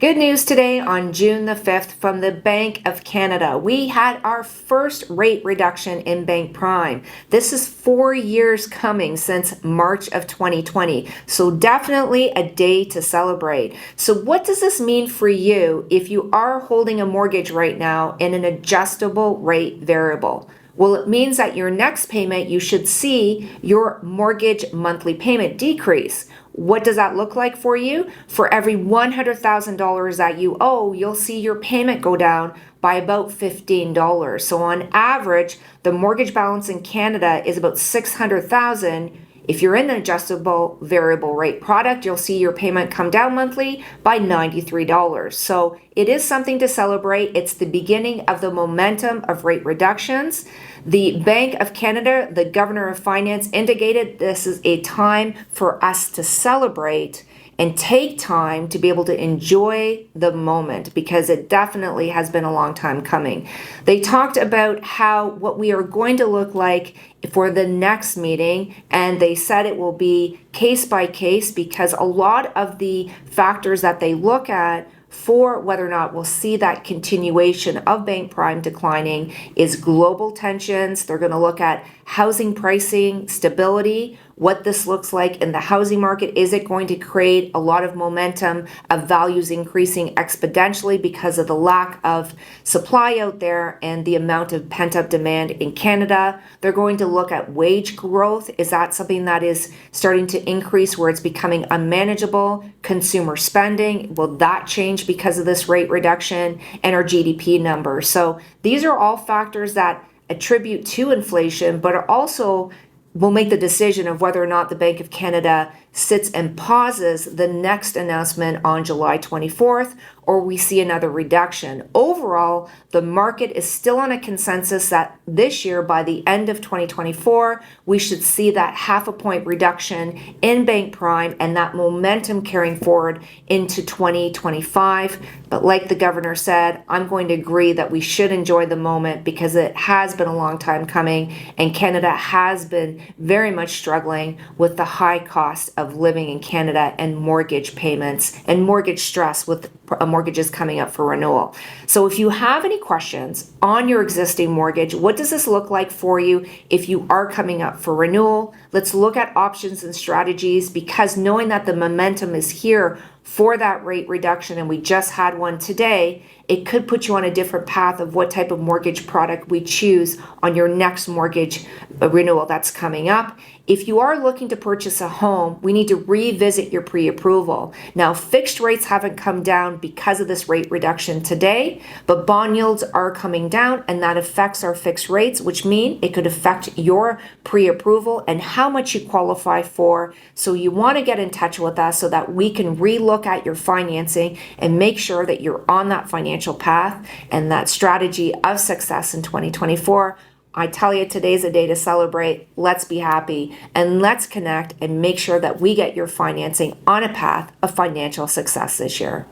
Good news today on June the 5th from the Bank of Canada. We had our first rate reduction in Bank Prime. This is 4 years coming since March of 2020. So definitely a day to celebrate. So what does this mean for you if you are holding a mortgage right now in an adjustable rate variable? Well, it means that your next payment, you should see your mortgage monthly payment decrease. What does that look like for you? For every $100,000 that you owe, you'll see your payment go down by about $15. So on average, the mortgage balance in Canada is about $600,000. If you're in an adjustable variable rate product, you'll see your payment come down monthly by $93. So it is something to celebrate. It's the beginning of the momentum of rate reductions. The Bank of Canada, the Governor of Finance, indicated this is a time for us to celebrate and take time to be able to enjoy the moment, because it definitely has been a long time coming. They talked about what we are going to look like for the next meeting, and they said it will be case by case, because a lot of the factors that they look at for whether or not we'll see that continuation of Bank Prime declining is global tensions. They're going to look at housing pricing stability, what this looks like in the housing market. Is it going to create a lot of momentum of values increasing exponentially because of the lack of supply out there and the amount of pent-up demand in Canada? They're going to look at wage growth. Is that something that is starting to increase where it's becoming unmanageable? Consumer spending, will that change because of this rate reduction? And our GDP numbers. So these are all factors that attribute to inflation, but are also will make the decision of whether or not the Bank of Canada sits and pauses the next announcement on July 24th, or we see another reduction. Overall, the market is still on a consensus that this year, by the end of 2024, we should see that 0.5 point reduction in Bank Prime and that momentum carrying forward into 2025. But like the governor said, I'm going to agree that we should enjoy the moment, because it has been a long time coming, and Canada has been very much struggling with the high cost of living in Canada and mortgage payments and mortgage stress with mortgages coming up for renewal. So if you have any questions on your existing mortgage, what does this look like for you if you are coming up for renewal? Let's look at options and strategies, because knowing that the momentum is here for that rate reduction, and we just had one today, it could put you on a different path of what type of mortgage product we choose on your next mortgage renewal that's coming up. If you are looking to purchase a home, we need to revisit your pre-approval. Now, fixed rates haven't come down because of this rate reduction today, but bond yields are coming down, and that affects our fixed rates, which mean it could affect your pre-approval and how much you qualify for. So you want to get in touch with us so that we can relook at your financing and make sure that you're on that financial path and that strategy of success in 2024. I tell you, today's a day to celebrate. Let's be happy and let's connect and make sure that we get your financing on a path of financial success this year.